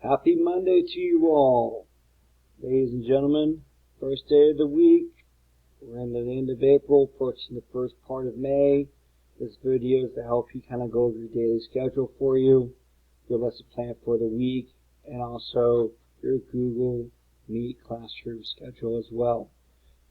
Happy Monday to you all. Ladies and gentlemen, first day of the week. We're in the end of April, approaching the first part of May. This video is to help you kind of go over your daily schedule for you, your lesson plan for the week, and also your Google Meet classroom schedule as well.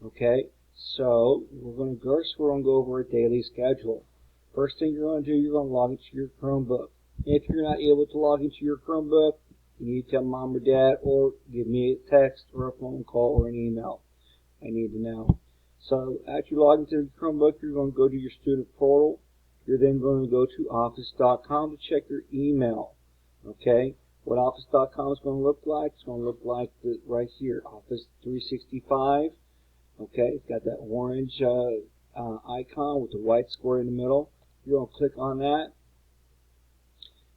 Okay, so we're going to go over a daily schedule. First thing you're going to do, you're going to log into your Chromebook. If you're not able to log into your Chromebook, you need to tell mom or dad, or give me a text or a phone call or an email. I need to know. So after you log into the Chromebook, you're going to go to your student portal. You're then going to go to office.com to check your email. Okay, what office.com is going to look like? It's going to look like right here, Office 365. Okay, it's got that orange icon with the white square in the middle. You're going to click on that.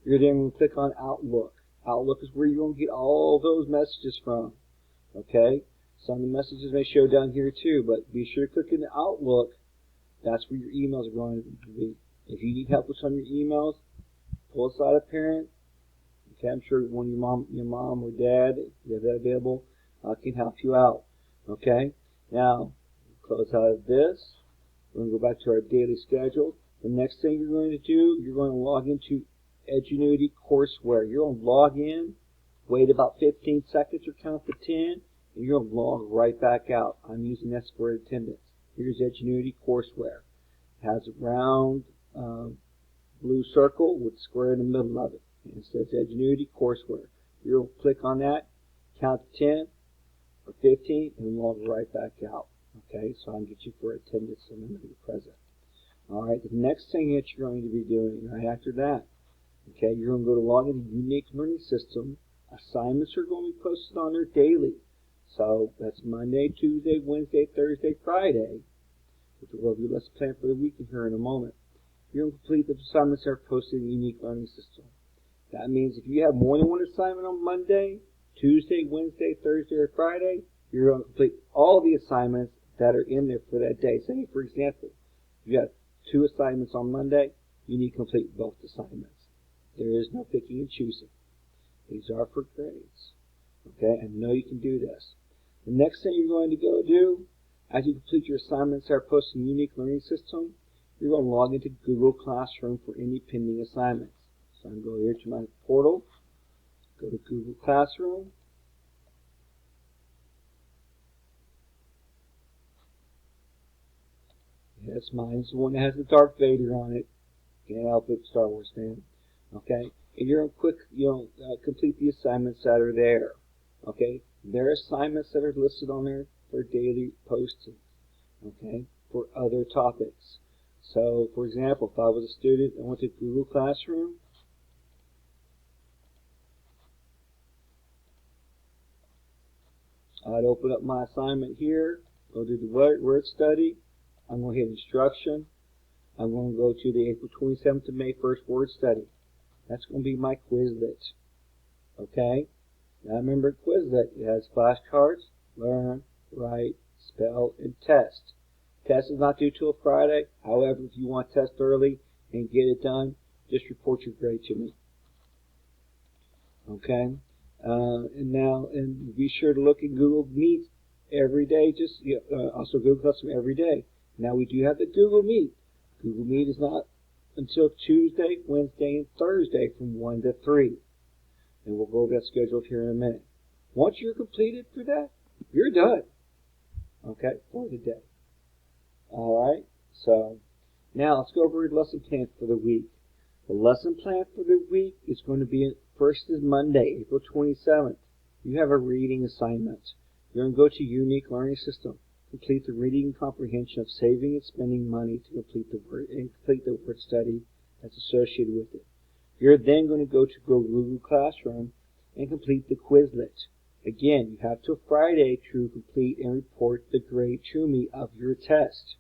You're then going to click on Outlook. Outlook is where you're going to get all those messages from. Okay, some of the messages may show down here too, but be sure to click in the Outlook. That's where your emails are going to be. If you need help with some of your emails, pull aside a parent. Okay, I'm sure one of your mom or dad, if you have that available, can help you out. Okay, now close out of this. We're going to go back to our daily schedule. The next thing you're going to do, you're going to log into Edgenuity courseware. You're going to log in, wait about 15 seconds or count to 10, and you're going to log right back out. I'm using that for attendance. Here's Edgenuity courseware. It has a round blue circle with a square in the middle of it. And it says Edgenuity courseware. You're going to click on that, count to 10 or 15, and log right back out. Okay, so I can get you for attendance and then be present. Alright, the next thing that you're going to be doing right after that, okay, you're going to go to log into Unique Learning System. Assignments are going to be posted on there daily. So that's Monday, Tuesday, Wednesday, Thursday, Friday, which will be lesson plan for the week here in a moment. You're going to complete the assignments that are posted in the Unique Learning System. That means if you have more than one assignment on Monday, Tuesday, Wednesday, Thursday, or Friday, you're going to complete all the assignments that are in there for that day. Say, for example, you have 2 assignments on Monday, you need to complete both assignments. There is no picking and choosing. These are for grades. Okay, I know you can do this. The next thing you're going to go do, as you complete your assignments that are posted in the Unique Learning System, you're going to log into Google Classroom for any pending assignments. So I'm going to go here to my portal, go to Google Classroom. Yes, mine's the one that has the Darth Vader on it. Can't help it, Star Wars fan. Okay, and you're going to complete the assignments that are there. Okay, there are assignments that are listed on there for daily posting. Okay, for other topics. So, for example, if I was a student and went to Google Classroom, I'd open up my assignment here, go to the word study. I'm going to hit instruction. I'm going to go to the April 27th to May 1st word study. That's going to be my Quizlet. Okay? Now remember Quizlet, it has flashcards, learn, write, spell, and test. Test is not due till Friday. However, if you want to test early and get it done, just report your grade to me. Okay? And be sure to look at Google Meet every day. Also Google Classroom every day. Now we do have the Google Meet. Google Meet is not until Tuesday, Wednesday, and Thursday from 1 to 3. And we'll go over that schedule here in a minute. Once you're completed for that, you're done. Okay, for the day. Alright, so now let's go over the lesson plan for the week. The lesson plan for the week is going to be, first is Monday, April 27th. You have a reading assignment. You're going to go to Unique Learning System. Complete the reading and comprehension of saving and spending money to complete the word study that's associated with it. You're then going to go to Google Classroom and complete the Quizlet. Again, you have till Friday to complete and report the grade to me of your test.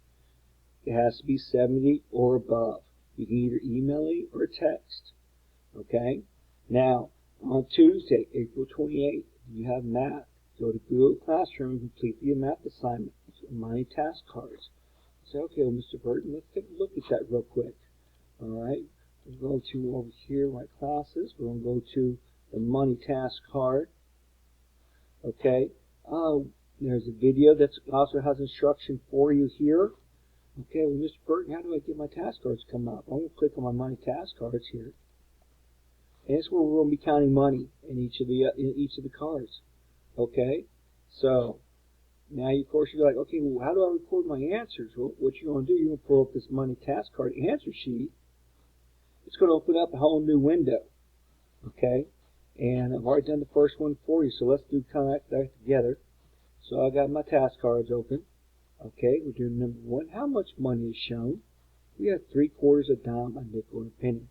It has to be 70 or above. You can either email it or text. Okay? Now, on Tuesday, April 28th, you have math. Go to Google Classroom and complete the math assignment. My task cards. Say, okay, well, Mr. Burton, let's take a look at that real quick. Alright, we'll go to over here, my classes. We're going to go to the money task card. Okay, there's a video that also has instruction for you here. Okay, well, Mr. Burton, how do I get my task cards to come up? I'm going to click on my money task cards here. And it's where we're going to be counting money in each of the cards. Okay, so now of course you're like, okay, well, how do I record my answers? Well, what you're going to do, you're going to pull up this money task card answer sheet. It's going to open up a whole new window. Okay, and I've already done the first one for you, so let's do kind of that together. So I got my task cards open. Okay, we're doing number 1. How much money is shown? We have 3/4, a dime, a nickel, and a penny.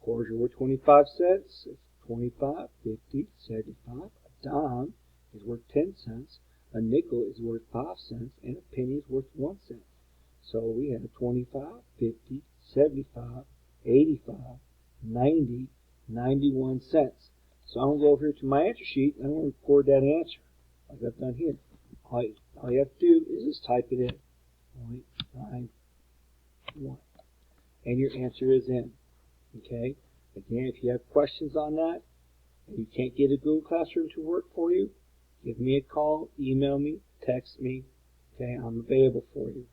Quarters are worth 25 cents. It's 25, 50, 75. A dime is worth 10 cents. A nickel is worth 5 cents, and a penny is worth 1 cent. So we have 25, 50, 75, 85, 90, 91 cents. So I'm going to go over here to my answer sheet, and I'm going to record that answer like I've done here. All you have to do is just type it in, 0.91, and your answer is in. Okay. Again, if you have questions on that, and you can't get a Google Classroom to work for you, give me a call, email me, text me. Okay, I'm available for you.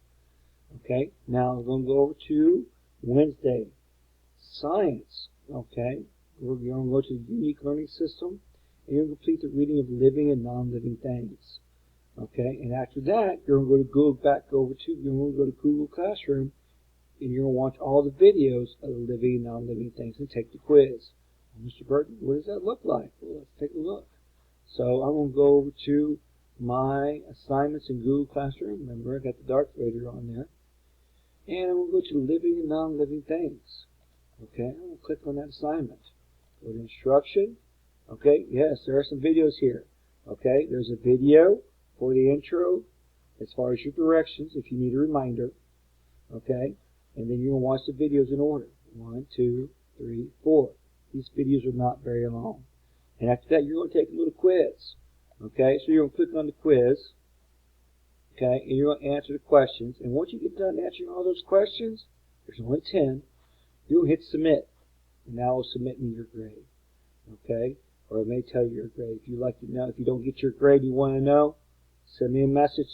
Okay. Now I'm going to go over to Wednesday, science. Okay. We're going to go to the unique learning system, and you're going to complete the reading of living and non-living things. Okay, and after that, you're going to go to Google Classroom, and you're going to watch all the videos of the living and non-living things and take the quiz. Well, Mr. Burton, what does that look like? Well, let's take a look. So I'm going to go over to my assignments in Google Classroom. Remember, I got the Darth Vader on there. And I'm going to go to living and non-living things. Okay, I'm going to click on that assignment. Go to instruction. Okay, yes, there are some videos here. Okay, there's a video for the intro as far as your directions if you need a reminder. Okay, and then you're going to watch the videos in order. 1, 2, 3, 4. These videos are not very long. And after that, you're going to take a little quiz. Okay, so you're going to click on the quiz. Okay, and you're going to answer the questions. And once you get done answering all those questions, there's only 10, you'll hit submit. And that will submit me your grade. Okay, or it may tell you your grade. If you'd like to know, if you don't get your grade you want to know, send me a message,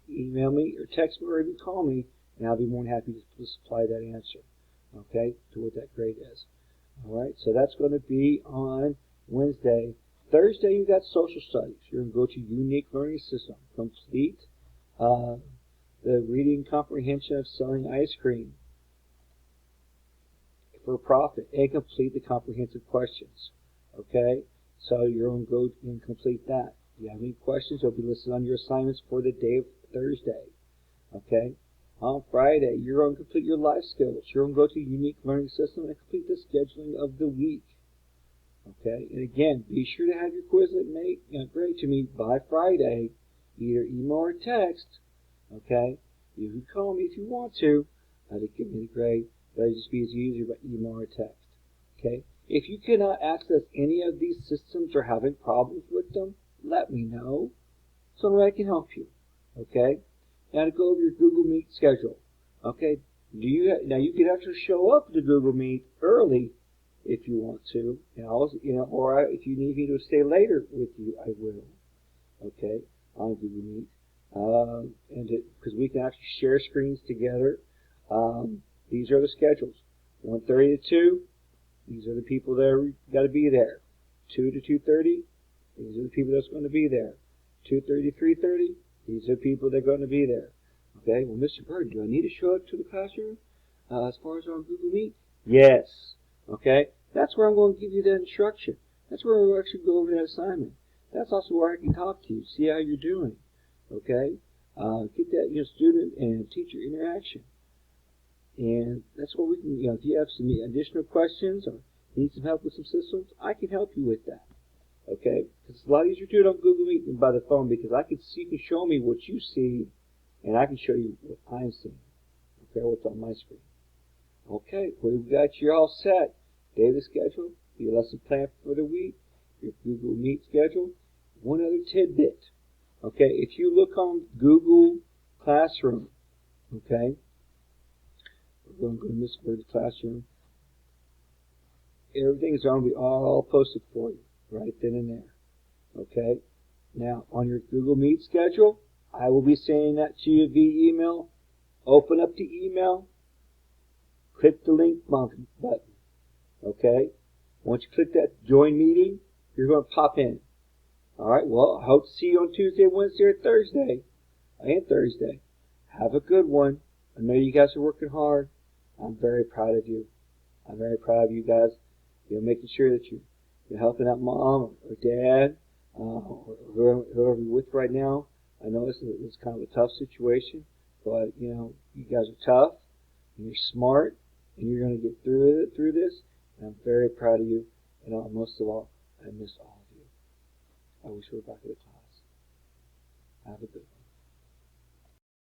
email me or text me or even call me, and I'll be more than happy to supply that answer, okay, to what that grade is. All right, so that's going to be on Wednesday. Thursday, you got social studies. You're going to go to Unique Learning System. Complete the reading comprehension of selling ice cream for a profit and complete the comprehensive questions. Okay, so you're going to go and complete that. If you have any questions, they'll be listed on your assignments for the day of Thursday. Okay, on Friday, you're going to complete your life skills. You're going to go to Unique Learning System and complete the scheduling of the week. Okay, and again, be sure to have your Quizlet grade to me by Friday, either email or text. Okay, you can call me if you want to give me the grade, but it'll just be as easier by email or text. Okay, if you cannot access any of these systems or having problems with them, let me know so that I can help you. Okay, now to go over your Google Meet schedule. Okay, now you can actually show up to Google Meet early if you want to, or if you need me to stay later with you, I will. Okay, on Google Meet, because we can actually share screens together. These are the schedules: 1:30 to 2. These are the people that are got to be there. 2 to 2:30. These are the people that's going to be there. 2:30 to 3:30. These are the people that are going to be there. Okay. Well, Mr. Bird, do I need to show up to the classroom as far as on Google Meet? Yes. Okay. That's where I'm going to give you that instruction. That's where we'll actually go over that assignment. That's also where I can talk to you, see how you're doing. Okay. Get that student and teacher interaction. And that's where we can, if you have some additional questions or need some help with some systems, I can help you with that. Okay? Because it's a lot easier to do it on Google Meet than by the phone, because you can show me what you see, and I can show you what I'm seeing. Okay, what's on my screen. Okay, well, we've got you all set. Daily schedule, your lesson plan for the week, your Google Meet schedule. One other tidbit. Okay, if you look on Google Classroom, okay, we're going to go to Mr. Bird's Classroom. Everything is going to be all posted for you. right then and there. Okay? Now, on your Google Meet schedule, I will be sending that to you via email. Open up the email, click the link button. Okay? Once you click that join meeting, you're going to pop in. Alright, well, I hope to see you on Tuesday, Wednesday, or Thursday. And Thursday. Have a good one. I know you guys are working hard. I'm very proud of you. I'm very proud of you guys. You're making sure that you're helping out mom or dad, or whoever you're with right now. I know it's kind of a tough situation, but you guys are tough and you're smart and you're going to get through this. And I'm very proud of you. And most of all, I miss all of you. I wish we were back at the class. Have a good one.